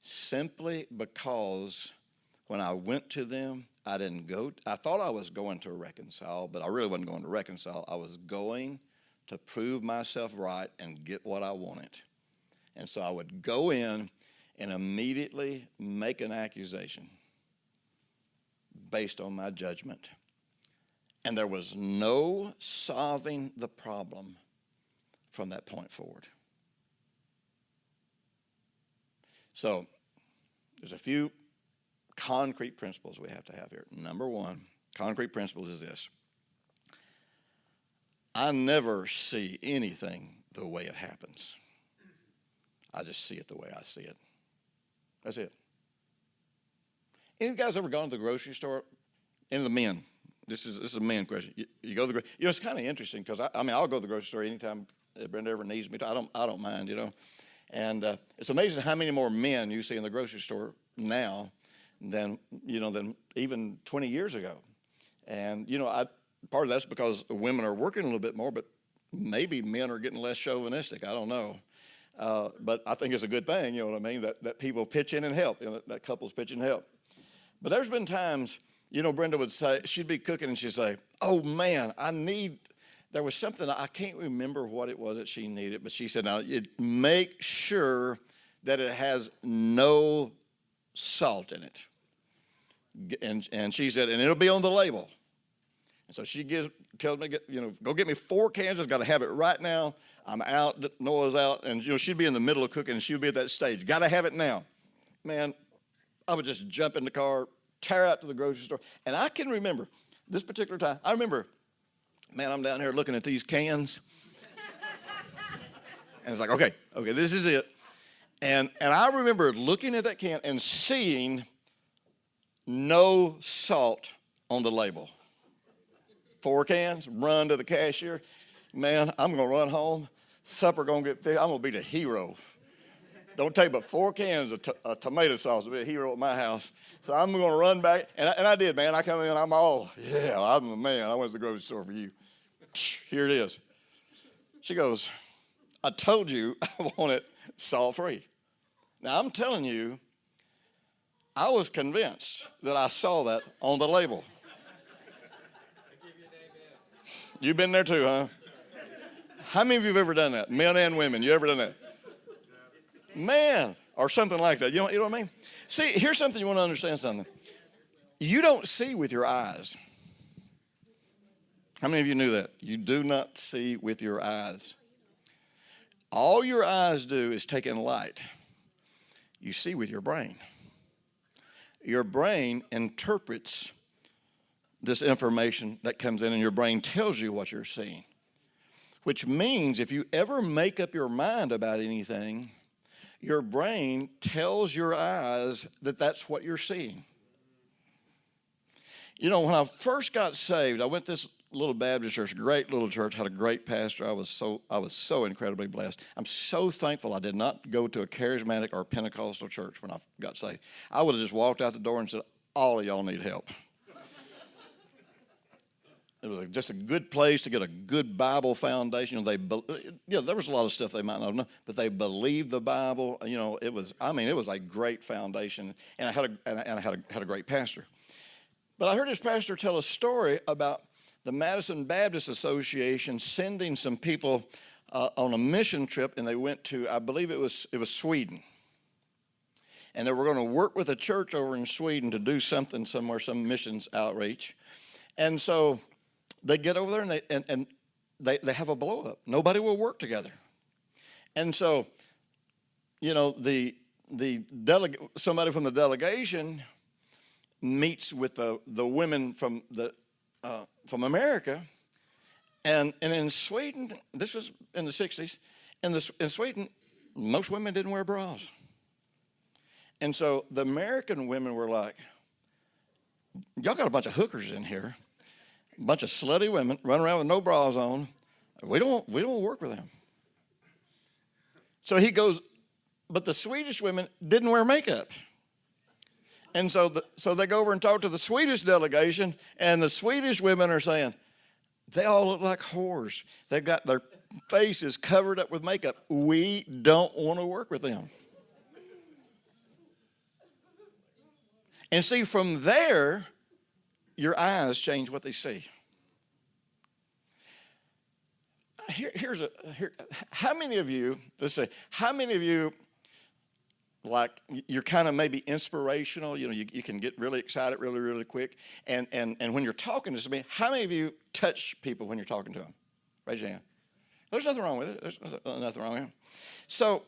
simply because when I went to them, I thought I was going to reconcile, but I really wasn't going to reconcile. I was going to prove myself right and get what I wanted. And so I would go in and immediately make an accusation based on my judgment. And there was no solving the problem from that point forward. So there's a few concrete principles we have to have here. Number one, concrete principle is this. I never see anything the way it happens. I just see it the way I see it. That's it. Any of you guys ever gone to the grocery store? Any of the men? This is a man question. You go to the it's kind of interesting because I'll go to the grocery store anytime Brenda ever needs me to. I don't mind, And it's amazing how many more men you see in the grocery store now than even 20 years ago. And part of that's because women are working a little bit more, but maybe men are getting less chauvinistic. I don't know. But I think it's a good thing, that people pitch in and help, that couples pitch in and help. But there's been times, Brenda would say, she'd be cooking and she'd say, oh man, there was something, I can't remember what it was that she needed, but she said, now make sure that it has no salt in it. And she said, and it'll be on the label. And so she tells me, go get me 4 cans. I've got to have it right now. I'm out, Noah's out, and she'd be in the middle of cooking, and she'd be at that stage. Got to have it now. Man, I would just jump in the car, tear out to the grocery store. And I can remember this particular time. I remember, man, I'm down here looking at these cans. And it's like, okay, this is it. And I remember looking at that can and seeing no salt on the label. 4 cans, run to the cashier. Man, I'm going to run home. Supper going to get fixed. I'm going to be the hero. Don't take but 4 cans of tomato sauce to be a hero at my house. So I'm going to run back. And I did, man. I come in, I'm all, yeah, I'm the man. I went to the grocery store for you. Here it is. She goes, I told you I want it salt-free. Now, I'm telling you, I was convinced that I saw that on the label. You've been there too, huh? How many of you have ever done that? Men and women, you ever done that? Man, or something like that. You know what I mean? See, here's something you want to understand something. You don't see with your eyes. How many of you knew that? You do not see with your eyes. All your eyes do is take in light. You see with your brain. Your brain interprets this information that comes in, and your brain tells you what you're seeing. Which means if you ever make up your mind about anything, your brain tells your eyes that that's what you're seeing. When I first got saved, I went to this little Baptist church, great little church, had a great pastor. I was so incredibly blessed. I'm so thankful I did not go to a charismatic or Pentecostal church when I got saved. I would have just walked out the door and said, all of y'all need help. It was just a good place to get a good Bible foundation. There was a lot of stuff they might not know, but they believed the Bible. It was a great foundation, and I had a great pastor. But I heard this pastor tell a story about the Madison Baptist Association sending some people on a mission trip, and they went to, I believe it was Sweden. And they were going to work with a church over in Sweden to do something somewhere, some missions outreach. And so they get over there and they have a blow up. Nobody will work together. And so, somebody from the delegation meets with the women from America, and in Sweden, this was in the 60s, in Sweden, most women didn't wear bras. And so the American women were like, y'all got a bunch of hookers in here. A bunch of slutty women running around with no bras on. We don't work with them. So he goes, but the Swedish women didn't wear makeup. And so they go over and talk to the Swedish delegation, and the Swedish women are saying, they all look like whores. They've got their faces covered up with makeup. We don't want to work with them. And see, from there, your eyes change what they see. How many of you, let's say, how many of you, like, you're kind of maybe inspirational, you can get really excited really, really quick, and when you're talking to somebody, how many of you touch people when you're talking to them? Raise your hand. There's nothing wrong with it. There's nothing wrong with it. So,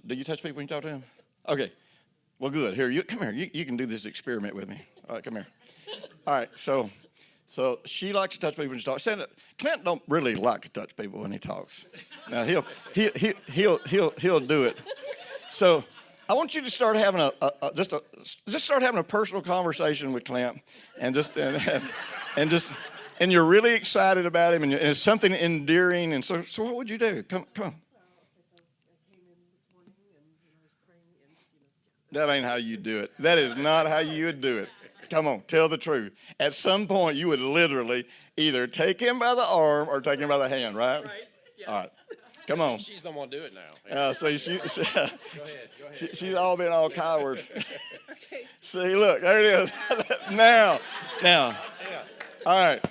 do you touch people when you talk to them? Okay. Well, good. Here, come here. You can do this experiment with me. All right, come here. All right, so she likes to touch people when she talks. Clint don't really like to touch people when he talks. Now he'll do it. So I want you to start having just start having a personal conversation with Clint, and you're really excited about him, and it's something endearing. And so what would you do? Come on. That ain't how you do it. That is not how you would do it. Come on, tell the truth. At some point, you would literally either take him by the arm or take him by the hand, right? Right. Yes. All right. Come on. She's the one to do it now. She's all been all coward. Okay. See, look, there it is. Now. Yeah. All right.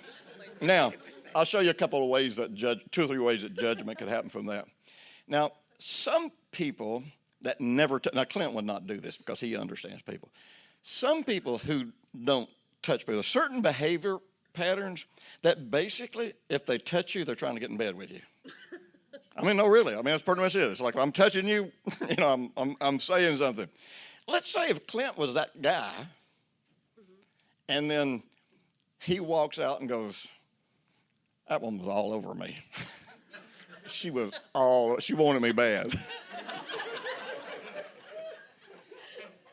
Now, I'll show you a couple of ways that 2 or 3 ways that judgment could happen from that. Now, some people that never, now Clint would not do this because he understands people. Some people who don't touch people, certain behavior patterns that basically, if they touch you, they're trying to get in bed with you. I mean, no, really. I mean, that's pretty much it. It's like, if I'm touching you, I'm saying something. Let's say if Clint was that guy, and then he walks out and goes, that one was all over me. She wanted me bad.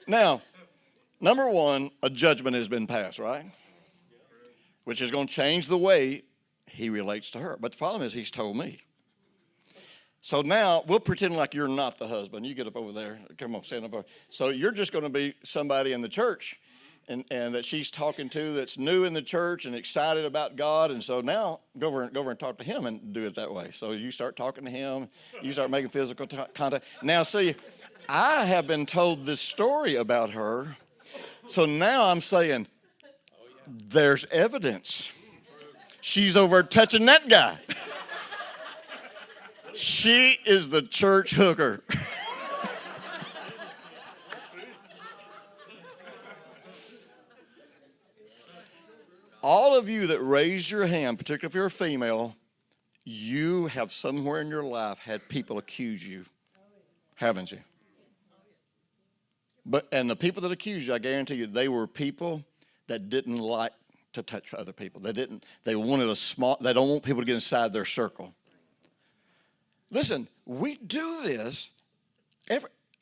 Now, number one, a judgment has been passed, right? Which is going to change the way he relates to her. But the problem is he's told me. So now we'll pretend like you're not the husband. You get up over there. Come on, stand up over. So you're just going to be somebody in the church and that she's talking to that's new in the church and excited about God. And so now go over and talk to him and do it that way. So you start talking to him. You start making physical contact. Now, see, I have been told this story about her. So now I'm saying, there's evidence. She's over touching that guy. She is the church hooker. All of you that raised your hand, particularly if you're a female, you have somewhere in your life had people accuse you, haven't you? And the people that accused you, I guarantee you, they were people that didn't like to touch other people. They don't want people to get inside their circle. Listen, we do this.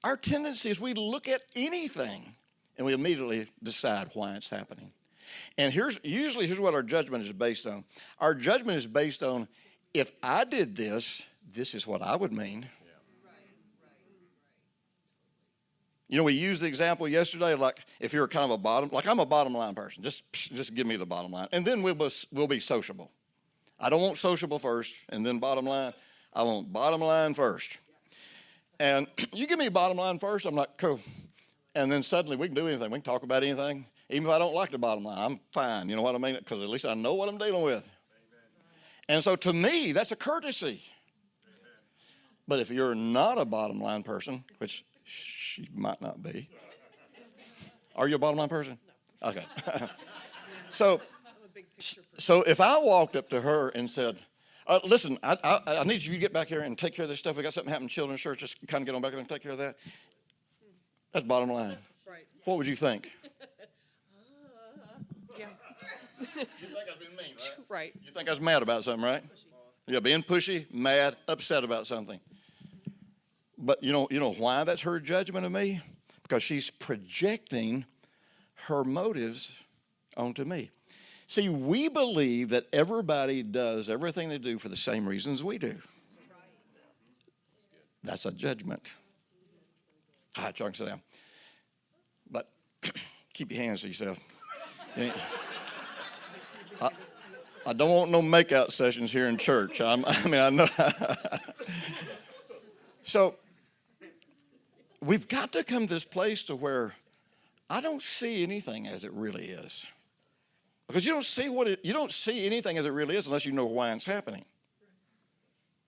Our tendency is we look at anything and we immediately decide why it's happening. And here's what our judgment is based on. Our judgment is based on, if I did this, this is what I would mean. We used the example yesterday, like if you're kind of I'm a bottom line person. Just give me the bottom line. And then we'll be sociable. I don't want sociable first and then bottom line. I want bottom line first. And you give me bottom line first, I'm like, cool. And then suddenly we can do anything. We can talk about anything. Even if I don't like the bottom line, I'm fine. You know what I mean? Because at least I know what I'm dealing with. And so to me, that's a courtesy. But if you're not a bottom line person, which she might not be. Are you a bottom line person? Okay. So if I walked up to her and said, listen, I need you to get back here and take care of this stuff. We got something happening in children's church. Just kind of get on back there and take care of that. That's bottom line. Right. What would you think? Yeah. You think I was being mean, right? Right. You think I was mad about something, right? Pushy. Yeah, being pushy, mad, upset about something. But you know why that's her judgment of me? Because she's projecting her motives onto me. See, we believe that everybody does everything they do for the same reasons we do. That's a judgment. All right, y'all can sit down. But keep your hands to yourself. I don't want no makeout sessions here in church. I know. So we've got to come to this place to where I don't see anything as it really is. Because you don't see anything as it really is unless you know why it's happening.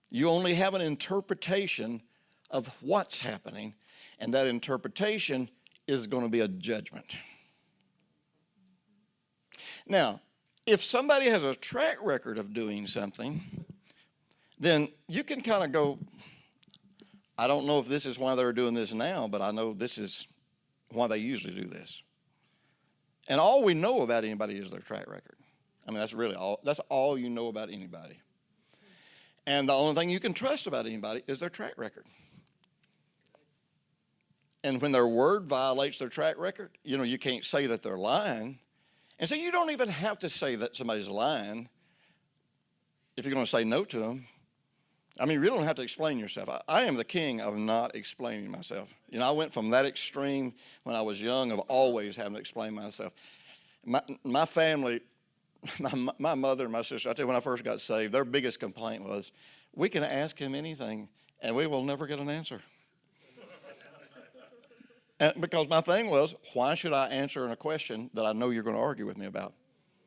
You only have an interpretation of what's happening, and that interpretation is going to be a judgment. Now, if somebody has a track record of doing something, then you can kind of go, I don't know if this is why they're doing this now, but I know this is why they usually do this. And all we know about anybody is their track record. I mean, that's all you know about anybody. And the only thing you can trust about anybody is their track record. And when their word violates their track record, you can't say that they're lying. And so you don't even have to say that somebody's lying if you're going to say no to them. I mean, you really don't have to explain yourself. I am the king of not explaining myself. I went from that extreme when I was young of always having to explain myself. My family, my mother and my sister, I tell you, when I first got saved, their biggest complaint was, we can ask him anything and we will never get an answer. And because my thing was, why should I answer a question that I know you're going to argue with me about?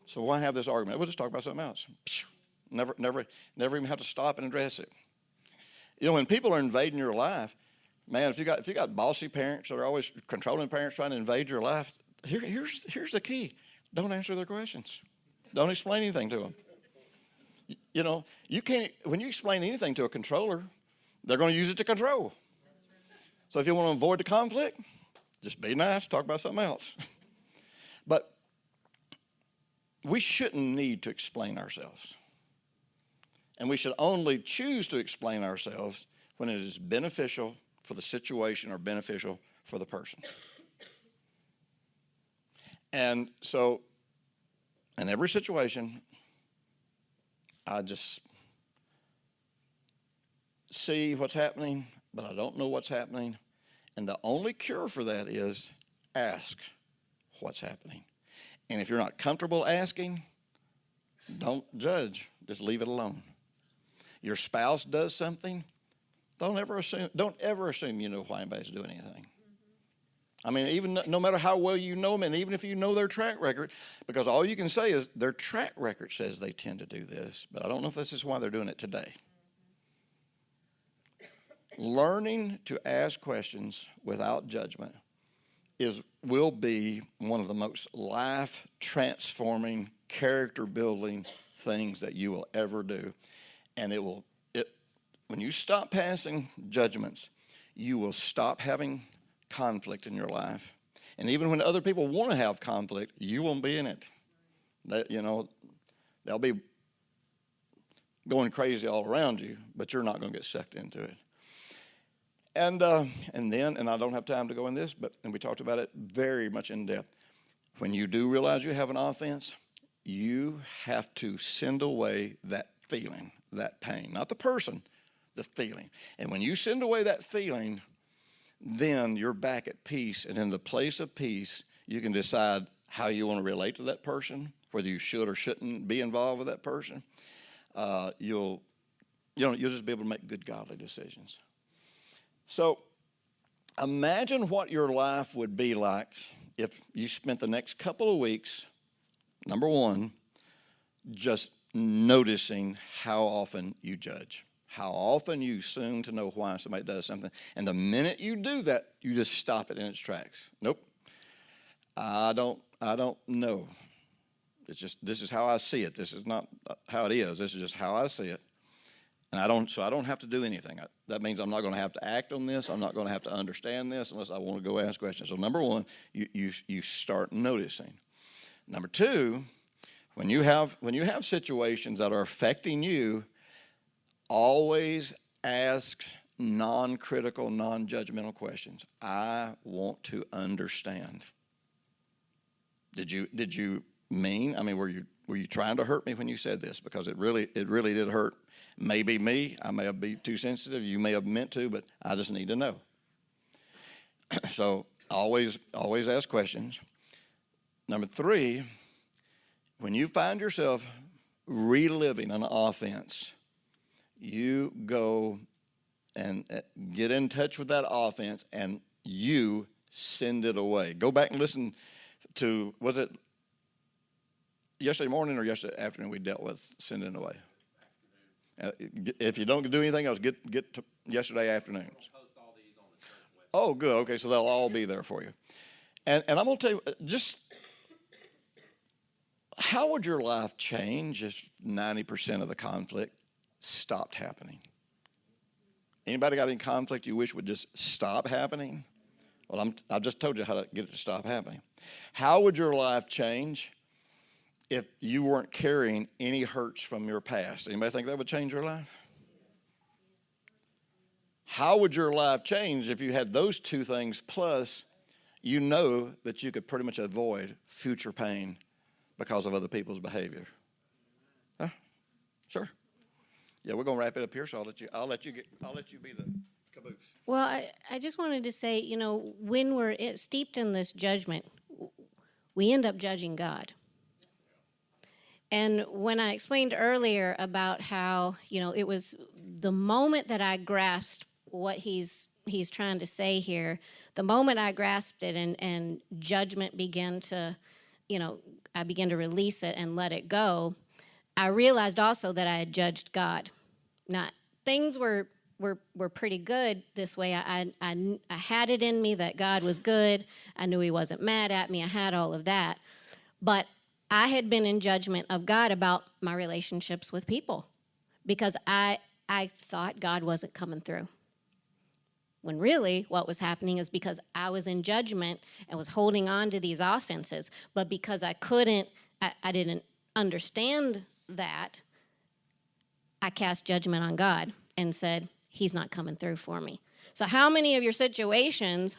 So why have this argument? We'll just talk about something else. Never even have to stop and address it. When people are invading your life, man, if you got bossy parents or always controlling parents trying to invade your life, here's the key: don't answer their questions. Don't explain anything to them. You can't. When you explain anything to a controller, they're going to use it to control. So if you want to avoid the conflict, just be nice, talk about something else. But we shouldn't need to explain ourselves. And we should only choose to explain ourselves when it is beneficial for the situation or beneficial for the person. And so, in every situation, I just see what's happening, but I don't know what's happening. And the only cure for that is ask what's happening. And if you're not comfortable asking, don't judge. Just leave it alone. Your spouse does something, don't ever assume you know why anybody's doing anything. I mean, even no matter how well you know them, and even if you know their track record, because all you can say is their track record says they tend to do this, but I don't know if this is why they're doing it today. Learning to ask questions without judgment will be one of the most life-transforming, character-building things that you will ever do. And when you stop passing judgments, you will stop having conflict in your life. And even when other people want to have conflict, you won't be in it. They'll be going crazy all around you, but you're not going to get sucked into it. And I don't have time to go in this, and we talked about it very much in depth. When you do realize you have an offense, you have to send away that feeling, that pain, not the person, the feeling. And when you send away that feeling, then you're back at peace. And in the place of peace, you can decide how you want to relate to that person, whether you should or shouldn't be involved with that person. You'll just be able to make good, godly decisions. So imagine what your life would be like if you spent the next couple of weeks, number one, just noticing how often you judge, how often you assume to know why somebody does something. And the minute you do that, you just stop it in its tracks. Nope, I don't know. It's just, this is how I see it. This is not how it is. This is just how I see it. And I don't have to do anything. That means I'm not going to have to act on this. I'm not going to have to understand this unless I want to go ask questions. So number one, you start noticing. Number two, when you have situations that are affecting you, always ask non-critical, non-judgmental questions. I want to understand. Did you mean? I mean, were you trying to hurt me when you said this? Because it really did hurt. Maybe me. I may have been too sensitive. You may have meant to, but I just need to know. So always ask questions. Number 3, when you find yourself reliving an offense, you go and get in touch with that offense and you send it away. Go back and listen to, was it yesterday morning or yesterday afternoon we dealt with sending it away? If you don't do anything else, get to yesterday afternoons. Oh, good. Okay, so they'll all be there for you. And I'm going to tell you, just how would your life change if 90% of the conflict stopped happening? Anybody got any conflict you wish would just stop happening? Well, I've just told you how to get it to stop happening. How would your life change if you weren't carrying any hurts from your past? Anybody think that would change your life? How would your life change if you had those 2 things plus you know that you could pretty much avoid future pain because of other people's behavior? Huh? Sure. Yeah, we're going to wrap it up here, so I'll let you be the caboose. Well, I just wanted to say, when we're steeped in this judgment, we end up judging God. And when I explained earlier about how, it was the moment that I grasped what he's trying to say here, the moment I grasped it and judgment began to, I began to release it and let it go, I realized also that I had judged God. Now, things were pretty good this way. I had it in me that God was good. I knew he wasn't mad at me. I had all of that. But I had been in judgment of God about my relationships with people because I thought God wasn't coming through. When really what was happening is because I was in judgment and was holding on to these offenses. But because I didn't understand that, I cast judgment on God and said, he's not coming through for me. So how many of your situations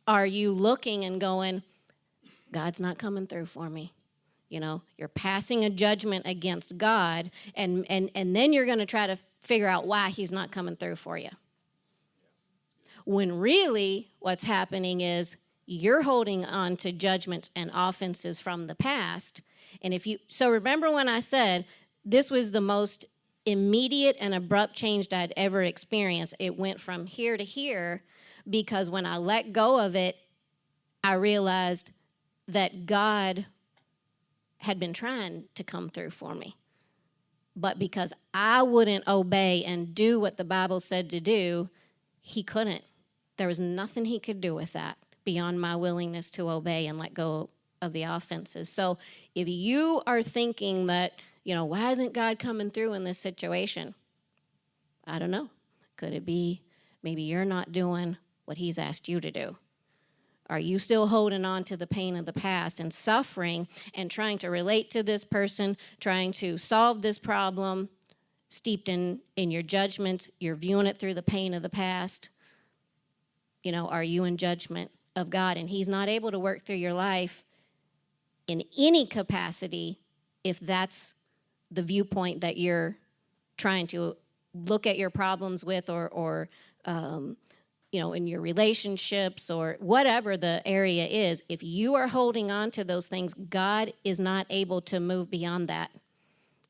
are you looking and going, God's not coming through for me? You're passing a judgment against God, and then you're going to try to figure out why he's not coming through for you. When really what's happening is you're holding on to judgments and offenses from the past. And so remember when I said this was the most immediate and abrupt change that I'd ever experienced. It went from here to here because when I let go of it, I realized that God had been trying to come through for me. But because I wouldn't obey and do what the Bible said to do, he couldn't. There was nothing he could do with that beyond my willingness to obey and let go of the offenses. So if you are thinking that, why isn't God coming through in this situation? I don't know. Could it be maybe you're not doing what he's asked you to do? Are you still holding on to the pain of the past and suffering and trying to relate to this person, trying to solve this problem, steeped in your judgments? You're viewing it through the pain of the past. Are you in judgment of God? And he's not able to work through your life in any capacity if that's the viewpoint that you're trying to look at your problems with or in your relationships or whatever the area is. If you are holding on to those things, God is not able to move beyond that.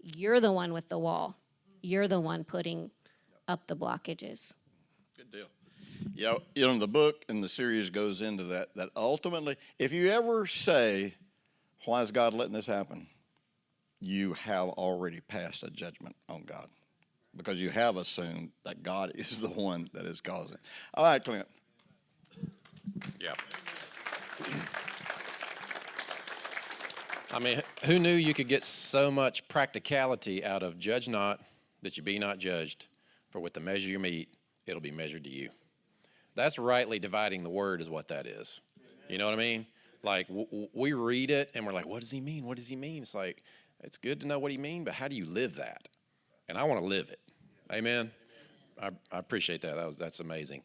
You're the one with the wall. You're the one putting up the blockages. Good deal. Yeah, the book and the series goes into that ultimately, if you ever say, why is God letting this happen? You have already passed a judgment on God because you have assumed that God is the one that is causing it. All right, Clint. Yeah. I mean, who knew you could get so much practicality out of judge not, that you be not judged, for with the measure you meet, it'll be measured to you. That's rightly dividing the word is what that is. You know what I mean? Like, we read it, and we're like, what does he mean? What does he mean? It's like, it's good to know what he means, but how do you live that? And I want to live it. Amen? I appreciate that. That's amazing.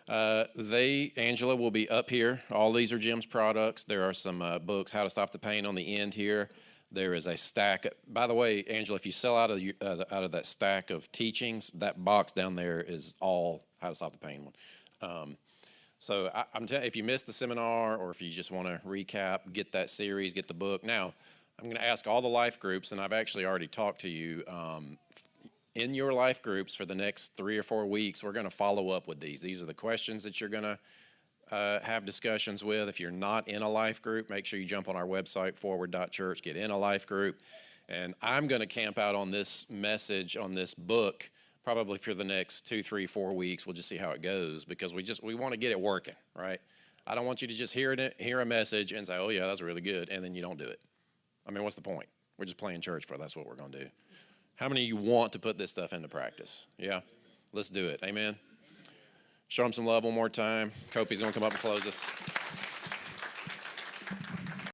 Angela will be up here. All these are Jim's products. There are some books, How to Stop the Pain on the end here. There is a stack. By the way, Angela, if you sell out of that stack of teachings, that box down there is all How to Stop the Pain one. So I'm telling you, if you missed the seminar or if you just want to recap, get that series, get the book. Now, I'm going to ask all the life groups, and I've actually already talked to you. In your life groups for the next 3 or 4 weeks, we're going to follow up with these. These are the questions that you're going to have discussions with. If you're not in a life group, make sure you jump on our website, forward.church, get in a life group. And I'm going to camp out on this message, on this book, probably for the next 2, 3, 4 weeks. We'll just see how it goes, because we want to get it working, right? I don't want you to just hear a message and say, oh yeah, that's really good, and then you don't do it. I mean, what's the point? We're just playing church for it. That's what we're going to do. How many of you want to put this stuff into practice? Yeah? Let's do it. Amen? Show them some love one more time. Kopi's going to come up and close us.